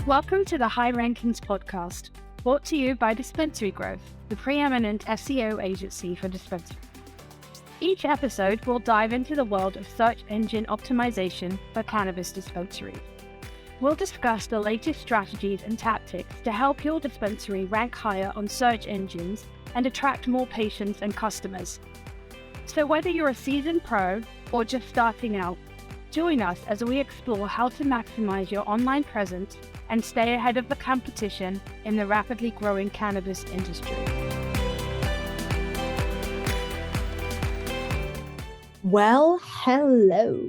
Welcome to the High Rankings podcast, brought to you by Dispensary-Growth, the preeminent SEO agency for dispensaries. Each episode will dive into the world of search engine optimization for cannabis dispensaries. We'll discuss the latest strategies and tactics to help your dispensary rank higher on search engines and attract more patients and customers. So whether you're a seasoned pro or just starting out, join us as we explore how to maximize your online presence and stay ahead of the competition in the rapidly growing cannabis industry. Well, hello.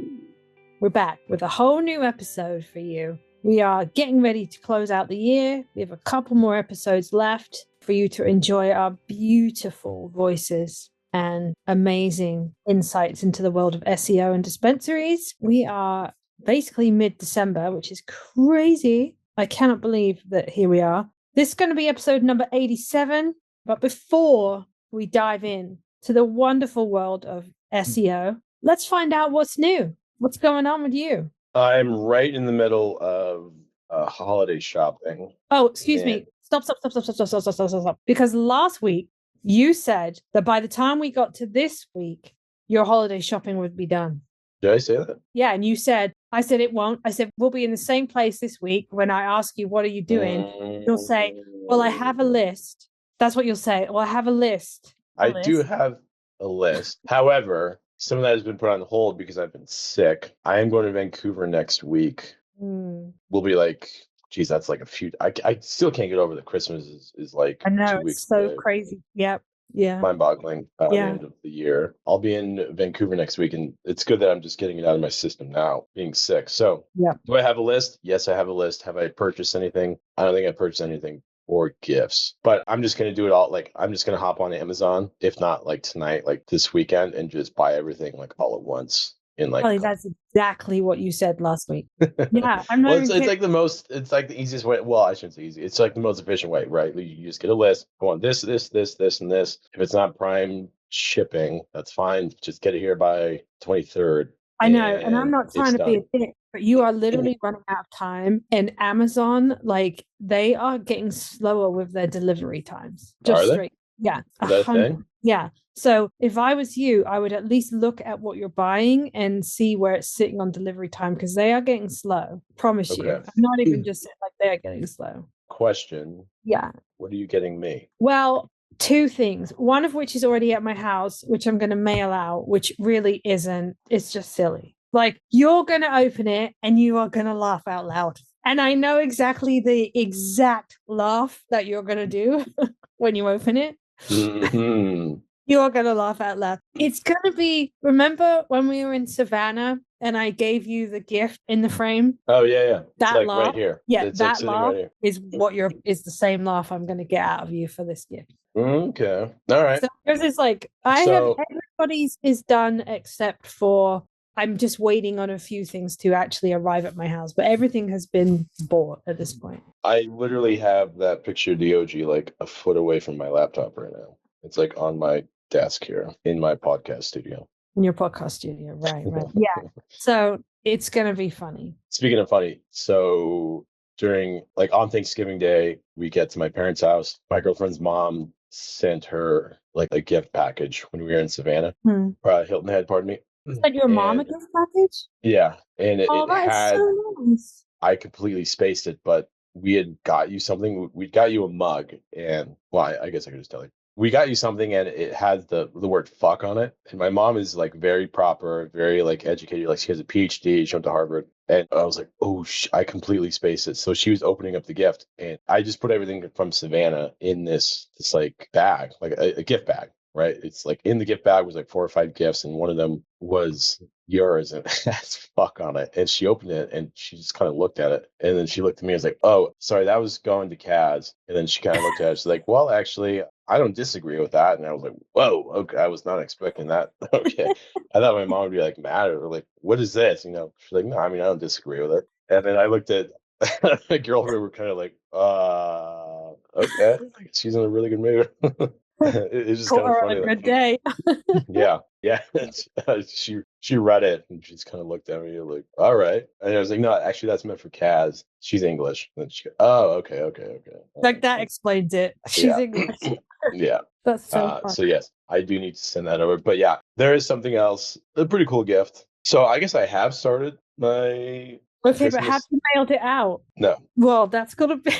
We're back with a whole new episode for you. We are getting ready to close out the year. We have a couple more episodes left for you to enjoy our beautiful voices and amazing insights into the world of SEO and dispensaries. We are basically mid-December, which is crazy. I cannot believe that here we are. This is going to be episode number 87. But before we dive in to the wonderful world of SEO, let's find out what's new. What's going on with you? I'm right in the middle of holiday shopping. Oh, excuse me. Stop. Because last week you said that by the time we got to this week, your holiday shopping would be done. Did I say that? Yeah, and you said, I said it won't. I said, we'll be in the same place this week. When I ask you, what are you doing? You'll say, well, I have a list. That's what you'll say. Well, I have a list. I do have a list. However, some of that has been put on hold because I've been sick. I am going to Vancouver next week. We'll be like, geez, that's like a few. I still can't get over that Christmas is like I know, 2 weeks it's so away. crazy. Yep. Yeah. Mind-boggling at the end of the year. I'll be in Vancouver next week, and it's good that I'm just getting it out of my system now, being sick. So, do I have a list? Yes, I have a list. Have I purchased anything? I don't think I purchased anything or gifts, but I'm just going to do it all. Like, I'm just going to hop on Amazon, if not like tonight, like this weekend, and just buy everything like all at once. In like, that's exactly what you said last week. Yeah, I'm not. Well, it's like the easiest way. Well, I shouldn't say easy. It's like the most efficient way, right? You just get a list. Go on this, and this. If it's not Prime shipping, that's fine. Just get it here by 23rd. I know, and I'm not trying to be a dick, but you are literally running out of time. And Amazon, like, they are getting slower with their delivery times. Just straight. Yeah. Is that a thing? Yeah. So if I was you, I would at least look at what you're buying and see where it's sitting on delivery time, because they are getting slow. Promise you. I'm not even just saying, like, they are getting slow. Question. Yeah. What are you getting me? Well, two things. One of which is already at my house, which I'm going to mail out, which really isn't. It's just silly. Like, you're going to open it and you are going to laugh out loud. And I know exactly the exact laugh that you're going to do when you open it. Mm-hmm. You are going to laugh out loud. It's going to be, remember when we were in Savannah and I gave you the gift in the frame? Oh, yeah. That like laugh. Right here. Yeah, it's that like laugh right is the same laugh I'm going to get out of you for this gift. Okay. All right. So yours is like, everybody's is done except for, I'm just waiting on a few things to actually arrive at my house, but everything has been bought at this point. I literally have that picture of the OG like a foot away from my laptop right now. It's like on my desk here in my podcast studio. In your podcast studio, right. Yeah. So it's going to be funny. Speaking of funny, so during, like, on Thanksgiving Day, we get to my parents' house. My girlfriend's mom sent her like a gift package when we were in Savannah. Hilton Head, pardon me. Sent your mom a gift package? Yeah. And it had, so nice. I completely spaced it, but we had got you something. We got you a mug, and, well, I guess I could just tell you. We got you something, and it has the word fuck on it. And my mom is like very proper, very like educated. Like, she has a PhD, she went to Harvard. And I was like, oh, I completely spaced it. So she was opening up the gift, and I just put everything from Savannah in this like bag, like a gift bag, right? It's like in the gift bag was like 4 or 5 gifts, and one of them was yours, and it has fuck on it. And she opened it, and she just kind of looked at it, and then she looked at me and was like, oh, sorry, that was going to Kaz. And then she kind of looked at it, she's like, well, actually, I don't disagree with that. And I was like, whoa, okay, I was not expecting that. Okay. I thought my mom would be like mad or like, what is this? You know, she's like, no, I mean, I don't disagree with it. And then I looked at my girlfriend, were kind of like, okay, I guess she's in a really good mood. It's just Caught kind of her on funny. a Like, good day. yeah, yeah. She read it and she just kind of looked at me like, all right. And I was like, no, actually, that's meant for Kaz. She's English. And then she goes, oh, okay. Like that explains it. She's Yeah, English. yeah. That's so fun. So yes, I do need to send that over. But yeah, there is something else, a pretty cool gift. So I guess I have started my Okay, but have Christmas. you mailed it out? No, Well, that's gotta be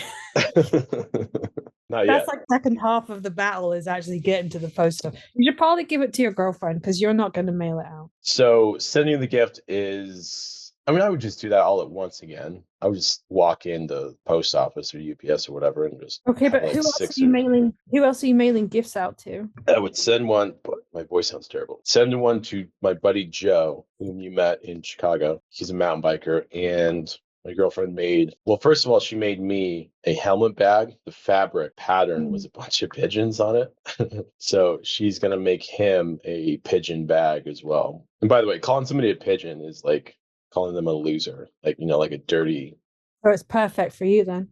not that's yet. like second half of the battle is actually getting to the post office. You should probably give it to your girlfriend because you're not gonna mail it out. So sending the gift is, I mean, I would just do that all at once again. I would just walk in the post office or UPS or whatever and just Okay, have but like who else are six. you mailing? Who else are you mailing gifts out to? I would send one, but my voice sounds terrible. Send one to my buddy Joe, whom you met in Chicago. He's a mountain biker, and my girlfriend made, well, first of all, she made me a helmet bag. The fabric pattern was a bunch of pigeons on it. So she's going to make him a pigeon bag as well. And by the way, calling somebody a pigeon is like calling them a loser, like, like a dirty, So it's perfect for you then.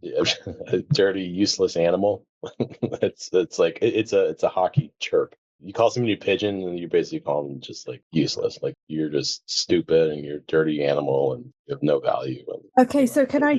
a dirty, useless animal. It's like it's a hockey chirp. You call somebody a pigeon, and you basically call them just like useless. Like you're just stupid, and you're a dirty animal, and you have no value. And, Okay, so can I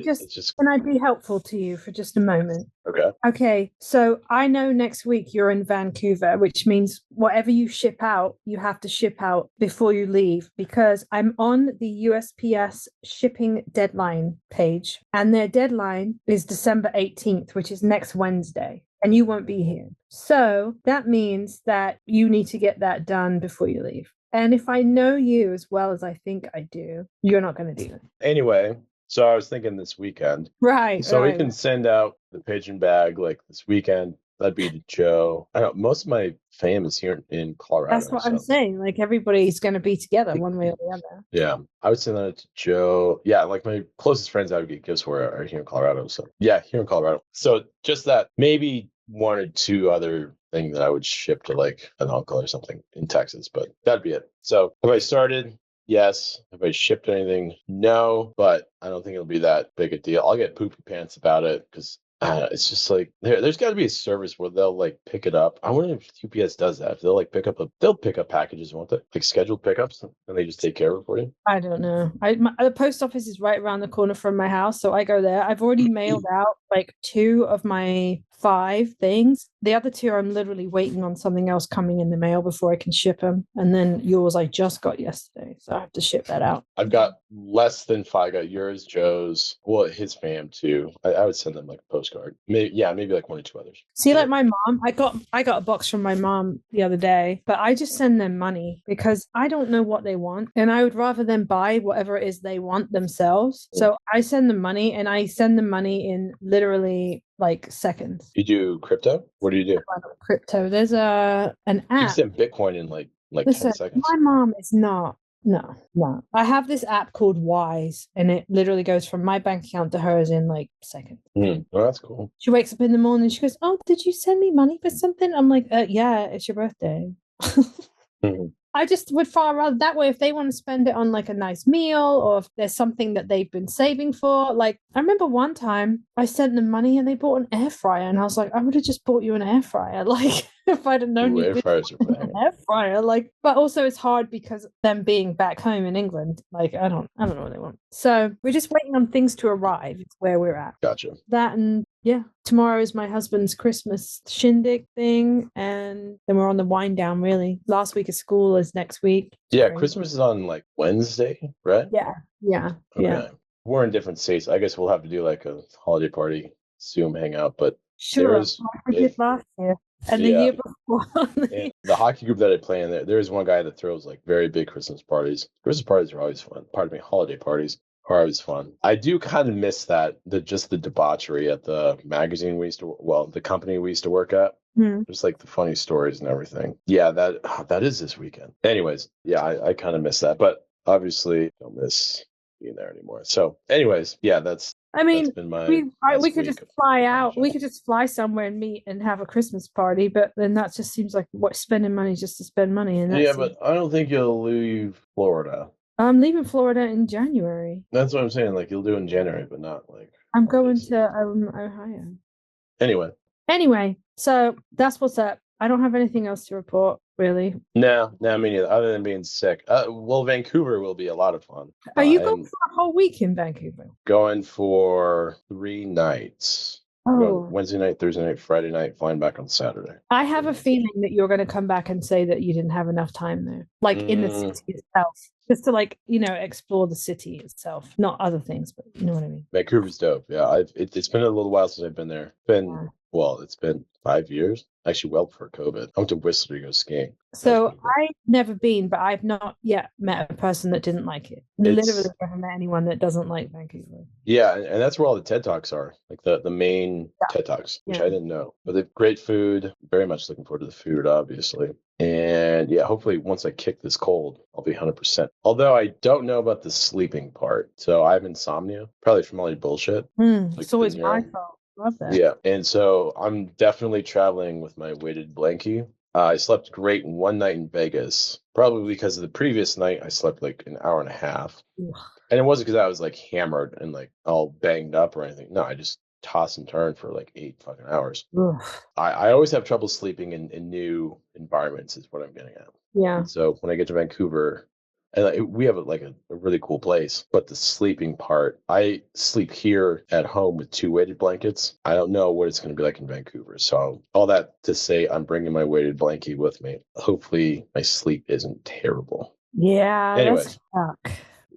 be helpful to you for just a moment? Okay. Okay, so I know next week you're in Vancouver, which means whatever you ship out, you have to ship out before you leave because I'm on the USPS shipping deadline page, and their deadline is December 18th, which is next Wednesday, and you won't be here. So that means that you need to get that done before you leave. And if I know you as well as I think I do, you're not going to do it. Anyway, so I was thinking this weekend. Right. So right. we can send out the pigeon bag like this weekend. That'd be to Joe. I don't know, most of my fam is here in Colorado. That's what I'm saying. Like everybody's going to be together one way or the other. Yeah, I would send that to Joe. Yeah, like my closest friends I would get gifts for are here in Colorado. So yeah, here in Colorado. So just that, maybe one or two other things that I would ship to like an uncle or something in Texas, but that'd be it. So have I started? Yes. Have I shipped anything? No, but I don't think it'll be that big a deal. I'll get poopy pants about it because it's just like there's got to be a service where they'll like pick it up. I wonder if UPS does that. If they'll like they'll pick up packages, won't they? Like scheduled pickups, and they just take care of it for you. I don't know. The post office is right around the corner from my house, so I go there. I've already mailed out like 2 of my 5 things. The other 2, I'm literally waiting on something else coming in the mail before I can ship them. And then yours I just got yesterday, so I have to ship that out. I've got less than 5. I got yours, Joe's, well, his fam too. I would send them like a postcard. Maybe like 1 or 2 others. See, like my mom, I got a box from my mom the other day, but I just send them money because I don't know what they want, and I would rather them buy whatever it is they want themselves. So I send them money, and I send them money in literally like seconds. You do crypto? What do you do? Crypto. There's an app. You send Bitcoin in like Listen, 10 seconds. my mom is not. No. I have this app called Wise, and it literally goes from my bank account to hers in like seconds. Oh, that's cool. She wakes up in the morning, she goes, "Oh, did you send me money for something?" I'm like, "Yeah, it's your birthday." I just would far rather that way if they want to spend it on like a nice meal or if there's something that they've been saving for. Like I remember one time I sent them money and they bought an air fryer, and I was like, I would have just bought you an air fryer. Like if I'd have known air fryers are bad. Air fryer. Like, but also it's hard because them being back home in England, like I don't know what they want. So we're just waiting on things to arrive. It's where we're at. Gotcha. That and yeah, tomorrow is my husband's Christmas shindig thing, and then we're on the wind down. Really, last week of school is next week. Yeah, Christmas is on like Wednesday, right? Yeah. Okay. We're in different states. I guess we'll have to do like a holiday party, Zoom hangout. But sure, I did last year and the year before. And the hockey group that I play in, there is one guy that throws like very big Christmas parties. Christmas parties are always fun. Pardon me, holiday parties are always fun. I do kind of miss that, the debauchery at the magazine the company we used to work at. Just like the funny stories and everything. Yeah, that is this weekend. Anyways, yeah, I kind of miss that, but obviously don't miss being there anymore. So anyways, yeah, that's we could just fly out. We could just fly somewhere and meet and have a Christmas party, but then that just seems like spending money just to spend money. And but I don't think you'll leave Florida. I'm leaving Florida in January. That's what I'm saying. Like you'll do it in January, but not like. I'm going to Ohio. Anyway, so that's what's up. I don't have anything else to report, really. No, me neither. Other than being sick. Well, Vancouver will be a lot of fun. Are you going I'm for a whole week in Vancouver? going for 3 nights. Going Oh, Wednesday night, Thursday night, Friday night, flying back on Saturday. I have a feeling that you're going to come back and say that you didn't have enough time there, like in the city itself, just to like, explore the city itself, not other things, but you know what I mean. Vancouver's dope. Yeah, it's been a little while since I've been there. It's been 5 years. Actually, well before COVID. I went to Whistler to go skiing. So I've never been, but I've not yet met a person that didn't like it. Literally never met anyone that doesn't like Vancouver. Yeah, and that's where all the TED Talks are, like the main TED Talks, which I didn't know. But they've great food. Very much looking forward to the food, obviously. And yeah, hopefully once I kick this cold, I'll be 100%. Although I don't know about the sleeping part. So I have insomnia, probably from all your bullshit. It's always my fault. Love that. Yeah, and so I'm definitely traveling with my weighted blankie. I slept great one night in Vegas, probably because of the previous night I slept like an hour and a half. Ugh. And it wasn't because I was like hammered and like all banged up or anything. No, I just toss and turn for like 8 fucking hours. I always have trouble sleeping in new environments is what I'm getting at. Yeah. And so when I get to Vancouver, and we have a really cool place, but the sleeping part, I sleep here at home with 2 weighted blankets. I don't know what it's going to be like in Vancouver. So all that to say, I'm bringing my weighted blanket with me. Hopefully my sleep isn't terrible. Yeah. Anyways.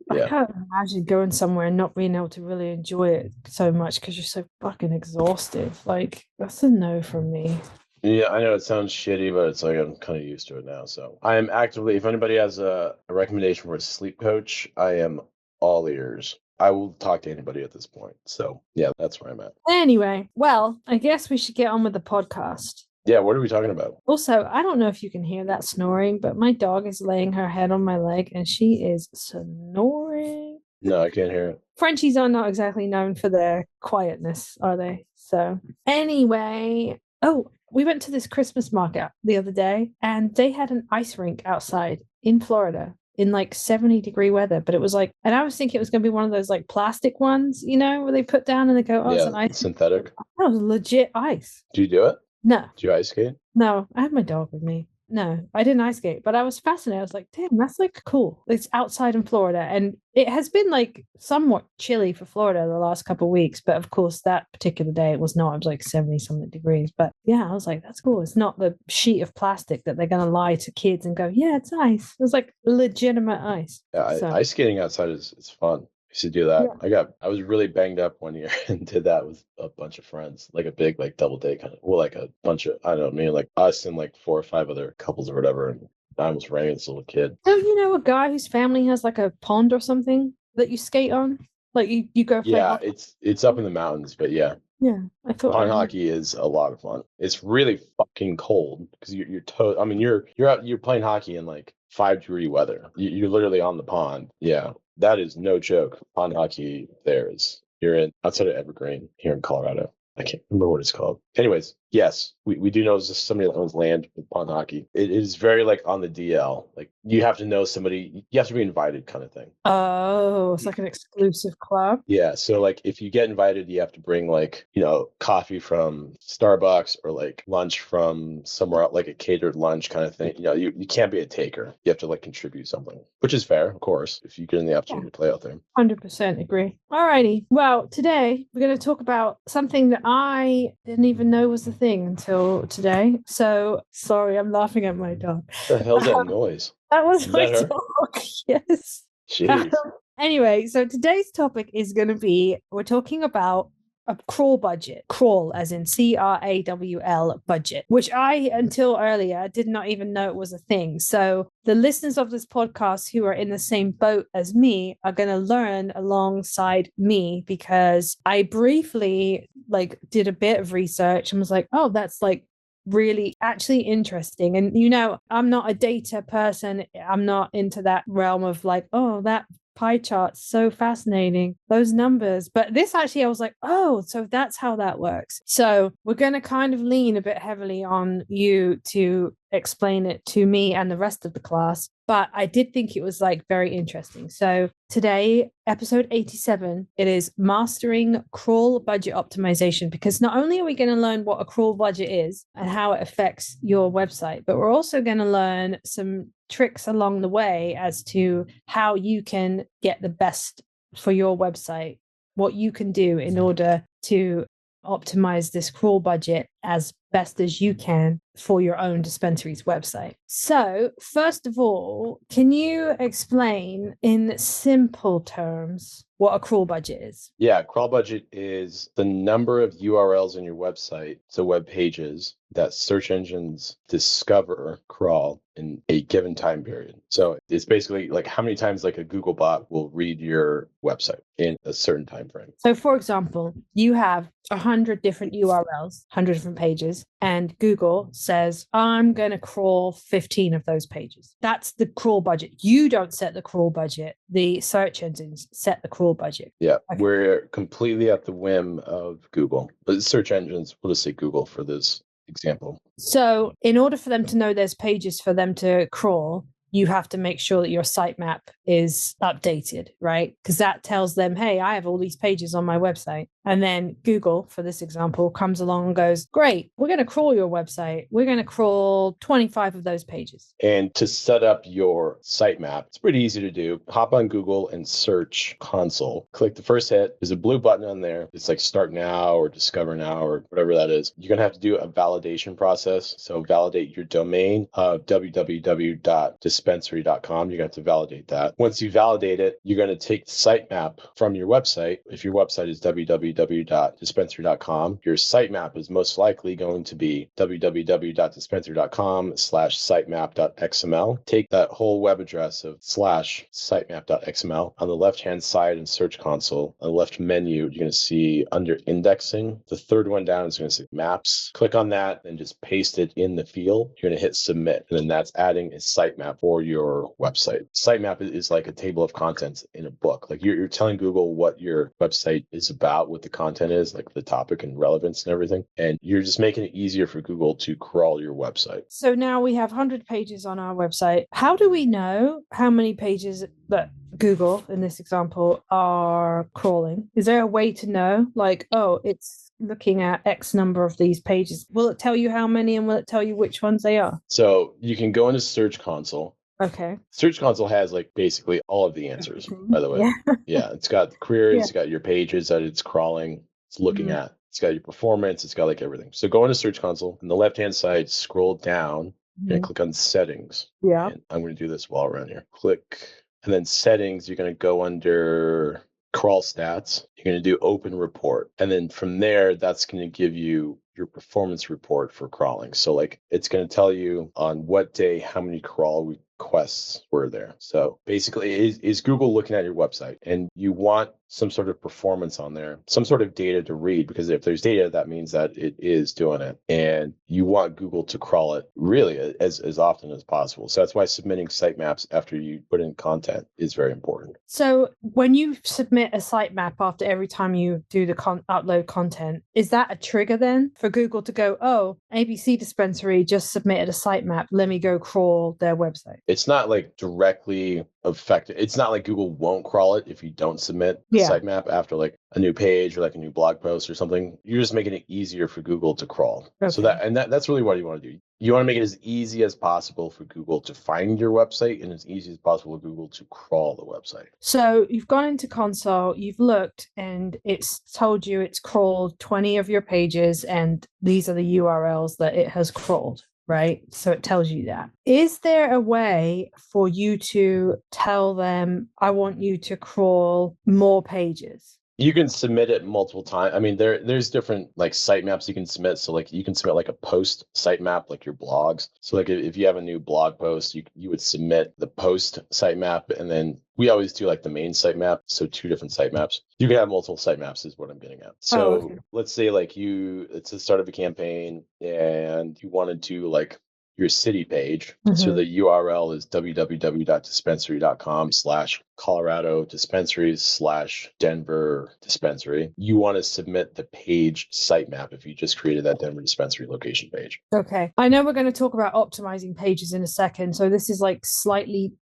I can't imagine going somewhere and not being able to really enjoy it so much because you're so fucking exhausted. Like, that's a no from me. Yeah, I know it sounds shitty, but it's like I'm kind of used to it now. So I am actively, if anybody has a recommendation for a sleep coach, I am all ears. I will talk to anybody at this point. So yeah, that's where I'm at. Anyway, well, I guess we should get on with the podcast. Yeah, what are we talking about? Also, I don't know if you can hear that snoring, but my dog is laying her head on my leg and she is snoring. No, I can't hear it. Frenchies are not exactly known for their quietness, are they? So anyway, we went to this Christmas market the other day and they had an ice rink outside in Florida in like 70-degree weather, but it was like, and I was thinking it was going to be one of those like plastic ones, where they put down and they go, it's an ice synthetic. That was legit ice. Do you do it? No. Do you ice skate? No, I had my dog with me. No, I didn't ice skate, but I was fascinated. I was like, damn, that's like cool. It's outside in Florida. And it has been like somewhat chilly for Florida the last couple of weeks. But of course, that particular day it was not. It was like 70-something degrees. But yeah, I was like, that's cool. It's not the sheet of plastic that they're going to lie to kids and go, yeah, it's ice. It was like legitimate ice. Yeah, ice skating outside is fun. I used to do that. Yeah. I was really banged up one year and did that with a bunch of friends, like a big like double date kind of, well, like a bunch of, I don't know, like us and like 4 or 5 other couples or whatever. And I almost ran this little kid. Don't you know a guy whose family has like a pond or something that you skate on? Like you go play hockey? It's up in the mountains, but yeah. Yeah, I thought pond hockey is a lot of fun. It's really fucking cold because you're you're playing hockey in like 5-degree weather. You're literally on the pond. Yeah. That is no joke. Pond hockey you're outside of Evergreen here in Colorado. I can't remember what it's called. Anyways, yes, we do know somebody that owns land with pond hockey. It is very like on the DL. Like you have to know somebody, you have to be invited kind of thing. Oh, it's like an exclusive club. Yeah. So like if you get invited, you have to bring like, coffee from Starbucks or like lunch from somewhere else, like a catered lunch kind of thing. You can't be a taker. You have to like contribute something, which is fair, of course, if you get in the opportunity to play out there. 100% agree. Alrighty. Well, today we're going to talk about something that I didn't even know was the thing until today. So sorry, I'm laughing at my dog. What the hell's that noise? That was my dog. Yes. Jeez. Anyway, so today's topic is going to be, we're talking about a crawl budget. Crawl as in CRAWL budget, which I, until earlier, did not even know it was a thing. So the listeners of this podcast who are in the same boat as me are going to learn alongside me, because I briefly did a bit of research and was like, oh, that's really actually interesting. And I'm not a data person. I'm not into that realm of that pie chart's so fascinating, those numbers. But this actually, I was like, oh, so that's how that works. So we're going to kind of lean a bit heavily on you to explain it to me and the rest of the class, but I did think it was like very interesting. So today, episode 87, it is mastering crawl budget optimization, because not only are we going to learn what a crawl budget is and how it affects your website, but we're also going to learn some tricks along the way as to how you can get the best for your website, what you can do in order to optimize this crawl budget as best as you can for your own dispensary's website. So, first of all, can you explain in simple terms what a crawl budget is? Yeah, crawl budget is the number of URLs on your website, so web pages, that search engines discover or crawl in a given time period. So it's basically like how many times like a Google bot will read your website in a certain time frame. So for example, you have 100 different URLs, 100 different pages, and Google says, I'm going to crawl 15 of those pages. That's the crawl budget. You don't set the crawl budget. The search engines set the crawl budget. Yeah, Okay. we're completely at the whim of Google. But search engines, we'll just say Google for this example. So in order for them to know there's pages for them to crawl, you have to make sure that your sitemap is updated, right? Because that tells them, hey, I have all these pages on my website. And then Google, for this example, comes along and goes, great, we're going to crawl your website. We're going to crawl 25 of those pages. And to set up your sitemap, it's pretty easy to do. Hop on Google and search console. Click the first hit. There's a blue button on there. It's like start now or discover now or whatever that is. You're going to have to do a validation process. So validate your domain of www.dispensary.com. You're going to have to validate that. Once you validate it, you're going to take the sitemap from your website. If your website is www.dispensary.com, your sitemap is most likely going to be www.dispensary.com/sitemap.xml. Take that whole web address of /sitemap.xml. On the left-hand side in Search Console, on the left menu, you're going to see under indexing, the third one down is going to say maps. Click on that and just paste it in the field. You're going to hit submit, and then that's adding a sitemap for your website. Sitemap is like a table of contents in a book. Like you're telling Google what your website is about, what the content is, like the topic and relevance and everything. And you're just making it easier for Google to crawl your website. So now we have 100 pages on our website. How do we know how many pages that Google, in this example, are crawling? Is there a way to know, like, oh, it's looking at X number of these pages? Will it tell you how many, and will it tell you which ones they are? So you can go into Search Console. Okay. Search Console has like basically all of the answers, by the way. Yeah. Yeah, it's got the queries, Yeah. it's got your pages that it's crawling, it's looking Mhm. at, it's got your performance, it's got like everything. So go into Search Console. On the left-hand side, scroll down and click on Settings. Yeah. And I'm going to do this while we're on here. Click, and then Settings, you're going to go under Crawl Stats. You're going to do Open Report. And then from there, that's going to give you your performance report for crawling. So like it's going to tell you on what day, how many crawl requests were there. So basically is Google looking at your website, and you want some sort of performance on there, some sort of data to read, because if there's data, that means that it is doing it. And you want Google to crawl it really as often as possible. So that's why submitting sitemaps after you put in content is very important. So when you submit a sitemap after every time you do the upload content, is that a trigger then for Google to go, oh, ABC Dispensary just submitted a sitemap, let me go crawl their website? It's not like directly affected. It's not like Google won't crawl it if you don't submit a sitemap after like a new page or like a new blog post or something. You're just making it easier for Google to crawl. Okay. So that's really what you want to do. You want to make it as easy as possible for Google to find your website and as easy as possible for Google to crawl the website. So you've gone into console, you've looked, and it's told you it's crawled 20 of your pages, and these are the URLs that it has crawled, right? So it tells you that. Is there a way for you to tell them, I want you to crawl more pages? You can submit it multiple times. I mean, there's different like sitemaps you can submit. So like you can submit like a post sitemap, like your blogs. So like if you have a new blog post, you would submit the post sitemap, and then we always do like the main sitemap. So 2 different sitemaps. You can have multiple sitemaps is what I'm getting at. So let's say like it's the start of a campaign and you wanted to like your city page. So the URL is www.dispensary.com/Colorado dispensaries/Denver dispensary. You want to submit the page sitemap if you just created that Denver dispensary location page. Okay. I know we're going to talk about optimizing pages in a second. So this is like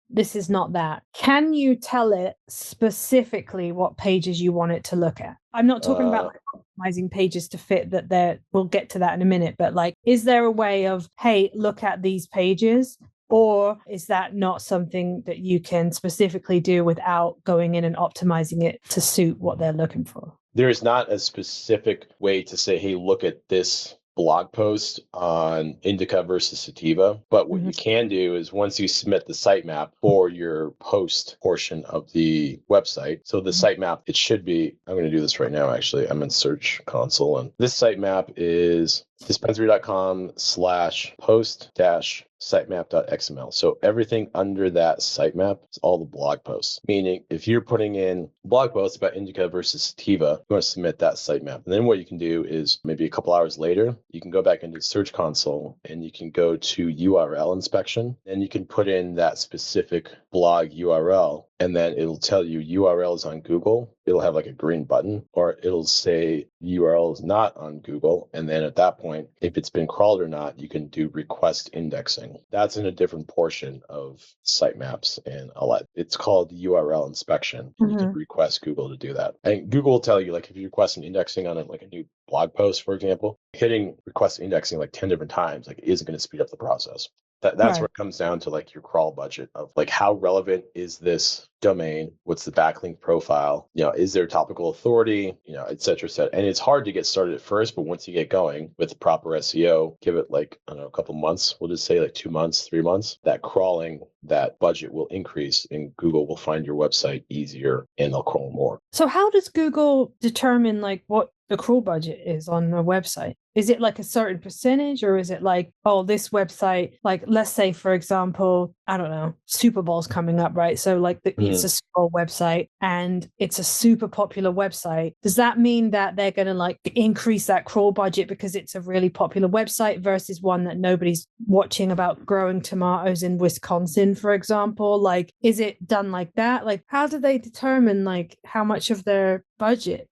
this is not that. Can you tell it specifically what pages you want it to look at? I'm not talking about like optimizing pages to fit that we'll get to that in a minute, but like, is there a way of, hey, look at these pages? Or is that not something that you can specifically do without going in and optimizing it to suit what they're looking for? There is not a specific way to say, hey, look at this blog post on indica versus sativa. But what you can do is once you submit the sitemap for your post portion of the website, so the sitemap, it should be, I'm going to do this right now, actually. I'm in Search Console, and this sitemap is dispensary.com/post-sitemap.xml. So everything under that sitemap is all the blog posts. Meaning, if you're putting in blog posts about indica versus sativa, you want to submit that sitemap. And then what you can do is maybe a couple hours later, you can go back into Search Console and you can go to URL inspection, and you can put in that specific blog URL, and then it'll tell you URLs on Google. It'll have like a green button, or it'll say URL is not on Google. And then at that point, if it's been crawled or not, you can do request indexing. That's in a different portion of sitemaps and all that. It's called URL inspection. You can request Google to do that. And Google will tell you, like, if you request an indexing on like a new blog post, for example, hitting request indexing like 10 different times, like, isn't going to speed up the process. That's where it comes down to like your crawl budget of like, how relevant is this domain? What's the backlink profile? Is there topical authority? Et cetera, et cetera. And it's hard to get started at first, but once you get going with proper SEO, give it like, I don't know, a couple months. We'll just say like 2 months, 3 months, that crawling, that budget will increase and Google will find your website easier and they'll crawl more. So how does Google determine like what the crawl budget is on a website? Is it like a certain percentage, or is it like, oh, this website, like, let's say, for example, I don't know, Super Bowl's coming up, right? So like it's a scroll website and it's a super popular website. Does that mean that they're going to like increase that crawl budget because it's a really popular website versus one that nobody's watching about growing tomatoes in Wisconsin, for example? Like, is it done like that? Like, how do they determine like how much of their budget,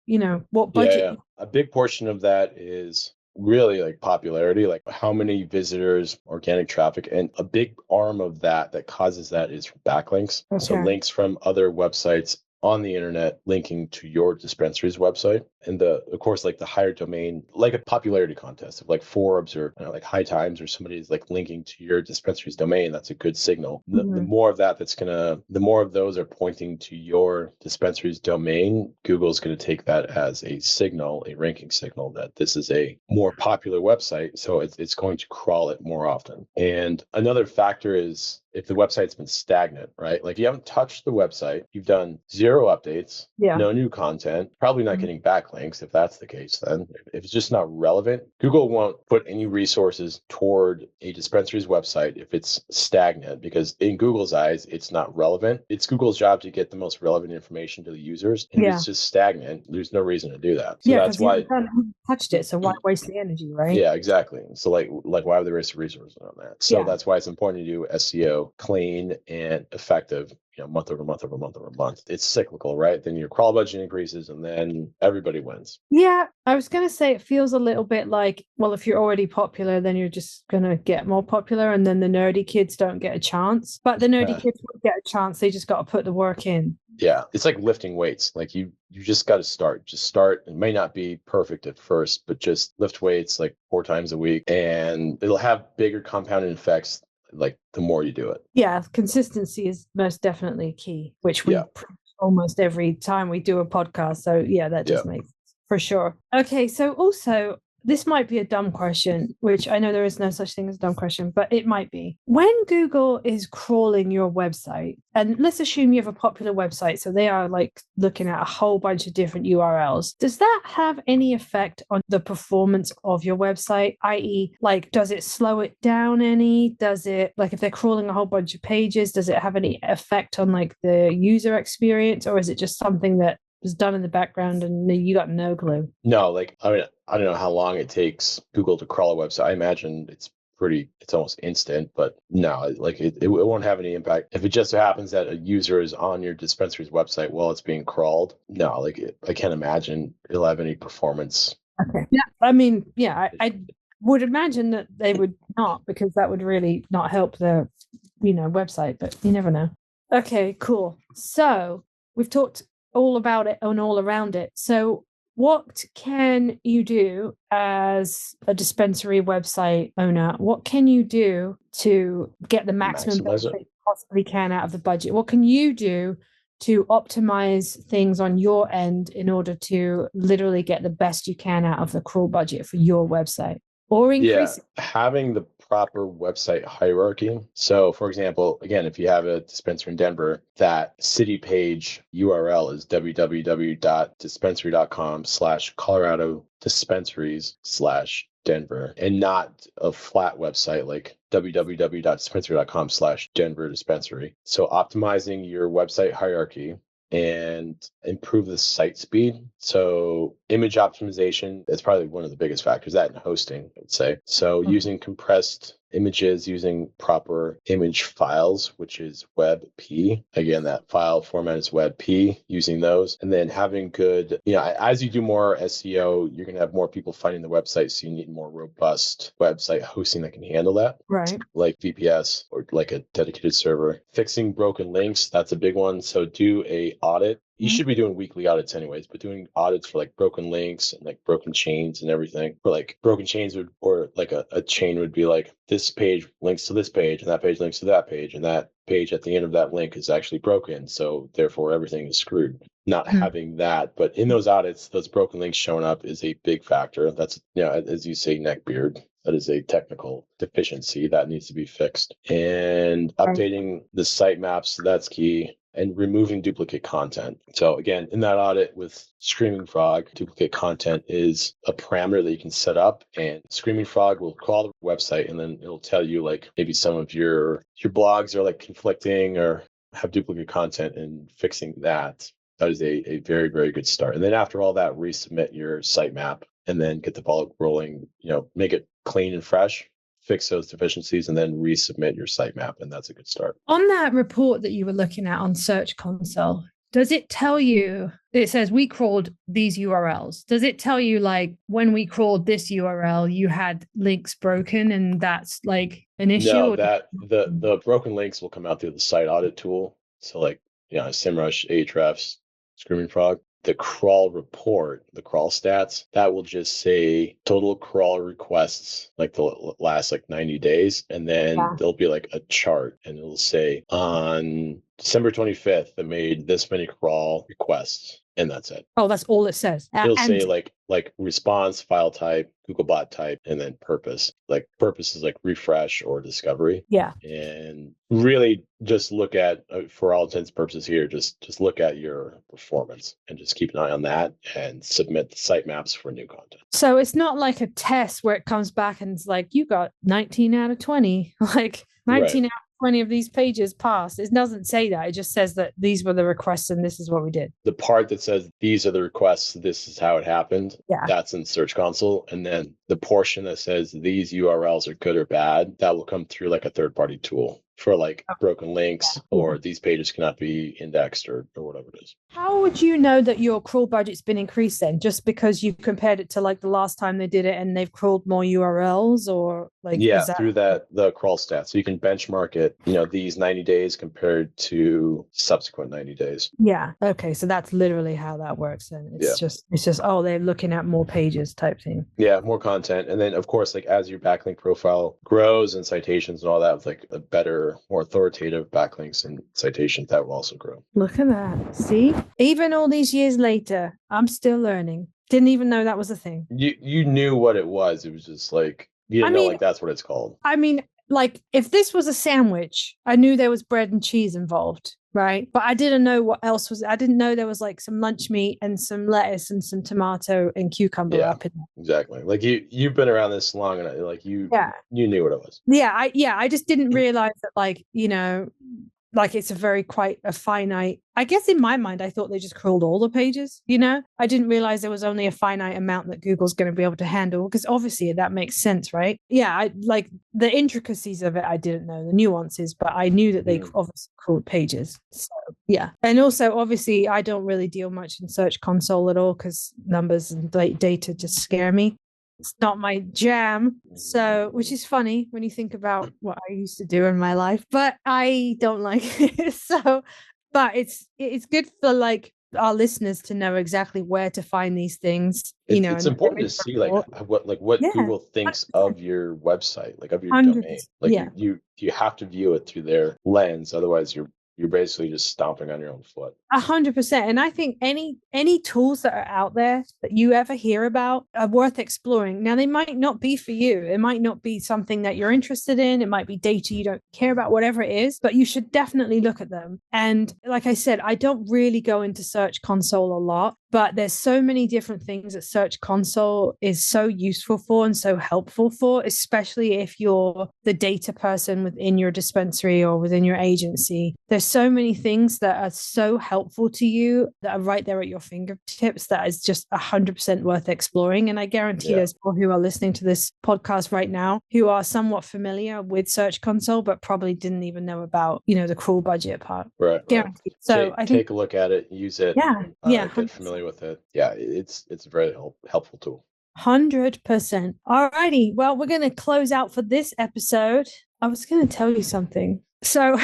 what budget? Yeah. A big portion of that is really like popularity, like how many visitors, organic traffic, and a big arm of that causes that is backlinks. So links from other websites on the internet linking to your dispensary's website. And of course, like the higher domain, like a popularity contest of like Forbes or like High Times, or somebody's like linking to your dispensary's domain, that's a good signal. The more of that the more of those are pointing to your dispensary's domain, Google's going to take that as a signal, a ranking signal that this is a more popular website. So it's going to crawl it more often. And another factor is if the website's been stagnant, right? Like you haven't touched the website, you've done 0 updates, no new content, probably not getting backlinks. If that's the case, then if it's just not relevant, Google won't put any resources toward a dispensary's website if it's stagnant, because in Google's eyes, it's not relevant. It's Google's job to get the most relevant information to the users. And if it's just stagnant, there's no reason to do that. So that's why you haven't touched it. So why waste the energy, right? Yeah, exactly. So like why would they waste the resources on that? So that's why it's important to do SEO clean and effective, month over month over month over month. It's cyclical, right? Then your crawl budget increases and then everybody wins. Yeah, I was going to say it feels a little bit like, well, if you're already popular, then you're just going to get more popular and then the nerdy kids don't get a chance. But the nerdy kids won't get a chance. They just got to put the work in. Yeah, it's like lifting weights. Like you just got to start. Just start. It may not be perfect at first, but just lift weights like 4 times a week and it'll have bigger compounding effects like the more you do it. Yeah, consistency is most definitely key, which we preach almost every time we do a podcast. So yeah, that just makes sense for sure. Okay, so also this might be a dumb question, which I know there is no such thing as a dumb question, but it might be. When Google is crawling your website, and let's assume you have a popular website, so they are like looking at a whole bunch of different URLs, does that have any effect on the performance of your website? I.e., like, does it slow it down any? Does it, like, if they're crawling a whole bunch of pages, does it have any effect on like the user experience, or is it just something that was done in the background and you got no clue? No, like, I mean, I don't know how long it takes Google to crawl a website. I imagine it's it's almost instant, but no, like it won't have any impact. If it just so happens that a user is on your dispensary's website while it's being crawled, no, like I can't imagine it'll have any performance. Okay. Yeah. I mean, yeah, I would imagine that they would not, because that would really not help the, website, but you never know. Okay, cool. So we've talked all about it and all around it. So what can you do as a dispensary website owner? What can you do to get the maximum benefit you possibly can out of the budget? What can you do to optimize things on your end in order to literally get the best you can out of the crawl budget for your website? Or increase having the proper website hierarchy. So for example, again, if you have a dispensary in Denver, that city page URL is www.dispensary.com/Colorado dispensaries/Denver, and not a flat website like www.dispensary.com/Denver dispensary. So optimizing your website hierarchy and improve the site speed. So image optimization is probably one of the biggest factors, that and hosting, I'd say. So using compressed images, using proper image files, which is WebP. Again, that file format is WebP, using those. And then having good, as you do more SEO, you're going to have more people finding the website. So you need more robust website hosting that can handle that. Right. Like VPS or like a dedicated server. Fixing broken links, that's a big one. So do a audit. You should be doing weekly audits anyways, but doing audits for like broken links and like broken chains and everything. For like broken chains or like a chain would be like, this page links to this page and that page links to that page, and that page at the end of that link is actually broken. So therefore everything is screwed. Not having that, but in those audits, those broken links showing up is a big factor. That's, as you say, neckbeard. That is a technical deficiency that needs to be fixed. And updating the sitemaps, that's key. And removing duplicate content. So again, in that audit with Screaming Frog, duplicate content is a parameter that you can set up, and Screaming Frog will call the website and then it'll tell you like maybe some of your blogs are like conflicting or have duplicate content, and fixing that. That is a very, very good start. And then after all that, resubmit your sitemap and then get the ball rolling, make it clean and fresh. Fix those deficiencies and then resubmit your sitemap, and that's a good start. On that report that you were looking at on Search Console, does it tell you, it says we crawled these URLs. Does it tell you like when we crawled this URL, you had links broken and that's like an issue? No, that the broken links will come out through the site audit tool. So like, SEMrush, Ahrefs, Screaming Frog. The crawl report, the crawl stats, that will just say total crawl requests, like the last like 90 days. And then there'll be like a chart, and it'll say on December 25th, it made this many crawl requests. And that's it. Oh, that's all it says. It'll say like response, file type, Googlebot type, and then purpose. Like purpose is like refresh or discovery. Yeah. And really just look at, for all intents and purposes here, just look at your performance and just keep an eye on that and submit the sitemaps for new content. So it's not like a test where it comes back and it's like, you got 19 out of 20, like 19 out of 20 of these pages passed. It doesn't say that. It just says that these were the requests and this is what we did. The part that says these are the requests, this is how it happened, that's in Search Console. And then the portion that says these URLs are good or bad, that will come through like a third-party tool for like broken links or these pages cannot be indexed or whatever it is. How would you know that your crawl budget's been increased then? Just because you compared it to like the last time they did it and they've crawled more URLs, or like through the crawl stats. So you can benchmark it, these 90 days compared to subsequent 90 days. Yeah. Okay. So that's literally how that works. And it's just they're looking at more pages type thing. Yeah, more content. And then of course, like as your backlink profile grows and citations and all that, with like a better, more authoritative backlinks and citations, that will also grow. Look at that. See, even all these years later, I'm still learning. Didn't even know that was a thing. You knew what it was. It was just like, you didn't know like that's what it's called. I mean, like if this was a sandwich, I knew there was bread and cheese involved, right? But I didn't know what else was. I didn't know there was like some lunch meat and some lettuce and some tomato and cucumber up in there. Exactly. Like you've been around this long, and like you knew what it was. I just didn't realize that, like, like it's quite a finite. I guess in my mind, I thought they just crawled all the pages, I didn't realize there was only a finite amount that Google's going to be able to handle, because obviously that makes sense, right? Yeah, I like the intricacies of it. I didn't know the nuances, but I knew that they obviously crawled pages. So yeah. And also, obviously, I don't really deal much in Search Console at all, because numbers and data just scare me. It's not my jam. So, which is funny when you think about what I used to do in my life, but I don't like it. So, but it's good for like our listeners to know exactly where to find these things. It's important to see what Google thinks 100%. of your website, like of your 100%. domain. Like you have to view it through their lens, otherwise you're basically just stomping on your own foot. 100%. And I think any tools that are out there that you ever hear about are worth exploring. Now, they might not be for you. It might not be something that you're interested in. It might be data you don't care about, whatever it is, but you should definitely look at them. And like I said, I don't really go into Search Console a lot, but there's so many different things that Search Console is so useful for and so helpful for, especially if you're the data person within your dispensary or within your agency. There's so many things that are so helpful to you that are right there at your fingertips that is just 100% worth exploring. And I guarantee there's people who are listening to this podcast right now who are somewhat familiar with Search Console, but probably didn't even know about, the crawl budget part. Right. Guaranteed. So I think take a look at it, use it. Get familiar with it. Yeah, it's a very helpful tool. 100%. All righty. Well, we're going to close out for this episode. I was going to tell you something. So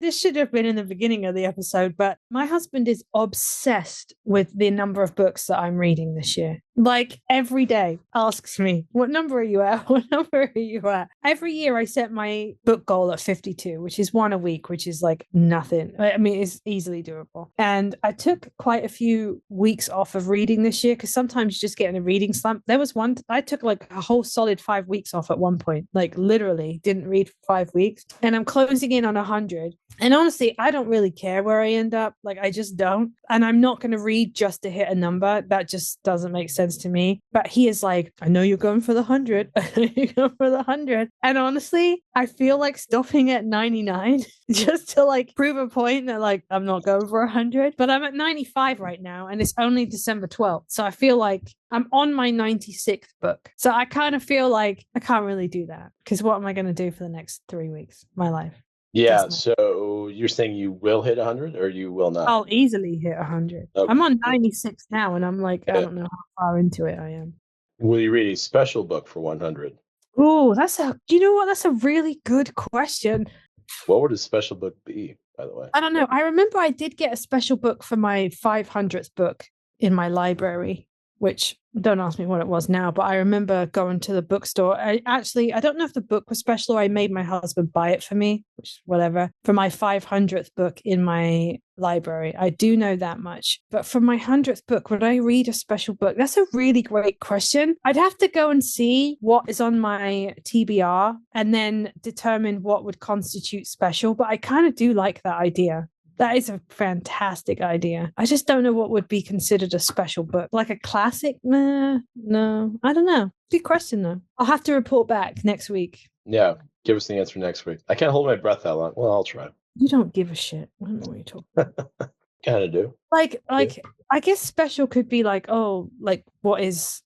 this should have been in the beginning of the episode, but my husband is obsessed with the number of books that I'm reading this year. Like every day asks me, what number are you at? What number are you at? Every year I set my book goal at 52, which is one a week, which is like nothing. I mean, it's easily doable. And I took quite a few weeks off of reading this year, because sometimes you just get in a reading slump. There was one, I took like a whole solid 5 weeks off at one point, like literally didn't read for 5 weeks. And I'm closing in on 100. And honestly, I don't really care where I end up. Like, I just don't. And I'm not going to read just to hit a number. That just doesn't make sense to me. But he is like, I know you're going for the 100. You're going for the 100. And honestly, I feel like stopping at 99 just to like prove a point that like I'm not going for 100. But I'm at 95 right now, and it's only December 12th. So I feel like I'm on my 96th book. So I kind of feel like I can't really do that, because what am I going to do for the next 3 weeks? My life. Yeah, so you're saying you will hit 100 or you will not? I'll easily hit 100. Okay. I'm on 96 now, and I'm like, I don't know how far into it I am. Will you read a special book for 100? Oh, that's a really good question. What would a special book be, by the way? I don't know. I remember I did get a special book for my 500th book in my library, which don't ask me what it was now, but I remember going to the bookstore. I don't know if the book was special or I made my husband buy it for me, which whatever, for my 500th book in my library. I do know that much. But for my 100th book, would I read a special book? That's a really great question. I'd have to go and see what is on my TBR and then determine what would constitute special. But I kind of do like that idea. That is a fantastic idea. I just don't know what would be considered a special book. Like a classic? No, I don't know. Good question, though. I'll have to report back next week. Yeah, give us the answer next week. I can't hold my breath that long. Well, I'll try. You don't give a shit. I don't know what you're talking about. Kind of do. Like, I guess special could be like, what is,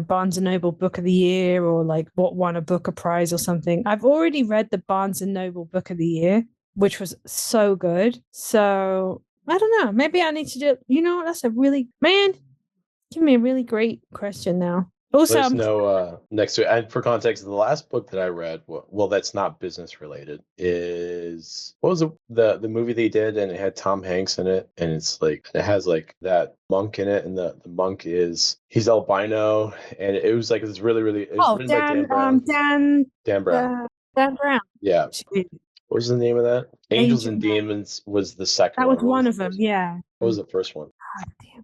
Barnes & Noble Book of the Year, or like what won a Booker Prize or something. I've already read the Barnes & Noble Book of the Year, which was so good. So I don't know. Maybe I need to do, that's give me a really great question now. Also, let us know next week. And for context, the last book that I read, well, that's not business related, is what was the movie they did, and it had Tom Hanks in it, and it's like it has like that monk in it, and the monk he's albino, and it was like it's really really. It was written by Dan Brown. Dan Brown. Dan Brown. Yeah. What was the name of that? Angels and Demons was the second one. That was one of them, yeah. What was the first one?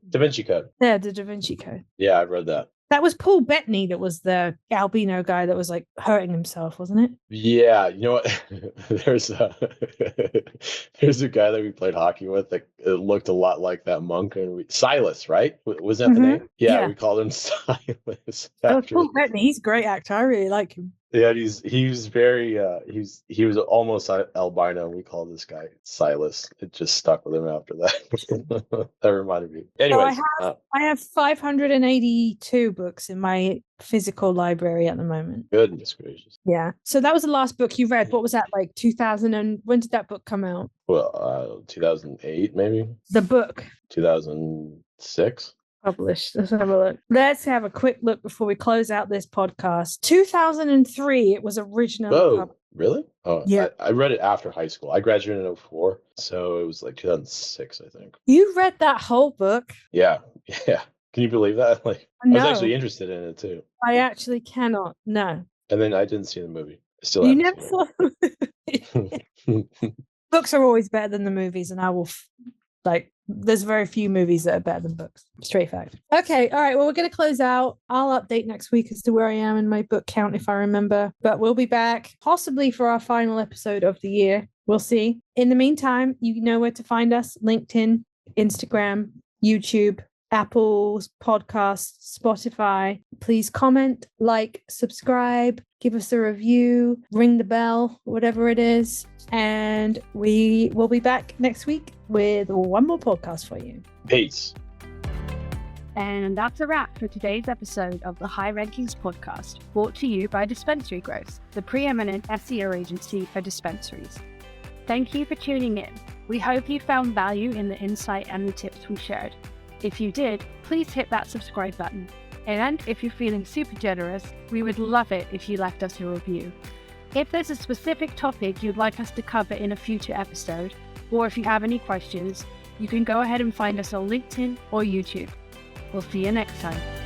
Da Vinci Code. Yeah, the Da Vinci Code. Yeah, I read that. That was Paul Bettany that was the albino guy that was like hurting himself, wasn't it? Yeah, you know what? there's a guy that we played hockey with that looked a lot like that monk, and Silas, right? Was that the name? Yeah, we called him Silas. Paul Bettany, he's a great actor. I really like him. Yeah, he was very he was almost albino. We call this guy Silas. It just stuck with him after that. That reminded me. So Anyways, I have 582 books in my physical library at the moment. goodness gracious. Yeah. So that was the last book you read. What was that, like 2000 and when did that book come out? Well, 2008 maybe. The book 2006. published. Let's have a look. Let's have a quick look before we close out this podcast. 2003 it was originally Oh, really? Oh, Yeah. I read it after high school. I graduated in 04, so it was like 2006, I think. You read that whole book? Yeah, yeah. Can you believe that? Like, I was No. actually interested in it too. I actually cannot. No. And then I didn't see the movie. I still You haven't never saw seen it. Books are always better than the movies, and I will there's very few movies that are better than books. Straight fact. Okay, all right. Well, we're going to close out. I'll update next week as to where I am in my book count if I remember. But we'll be back possibly for our final episode of the year. We'll see. In the meantime, you know where to find us: LinkedIn, Instagram, YouTube, Apple's podcasts, Spotify. Please comment, like, subscribe, give us a review, ring the bell, whatever it is. And we will be back next week with one more podcast for you. Peace. And that's a wrap for today's episode of the High Rankings podcast, brought to you by Dispensary-Growth, the preeminent SEO agency for dispensaries. Thank you for tuning in. We hope you found value in the insight and the tips we shared. If you did, please hit that subscribe button. And if you're feeling super generous, we would love it if you left us a review. If there's a specific topic you'd like us to cover in a future episode, or if you have any questions, you can go ahead and find us on LinkedIn or YouTube. We'll see you next time.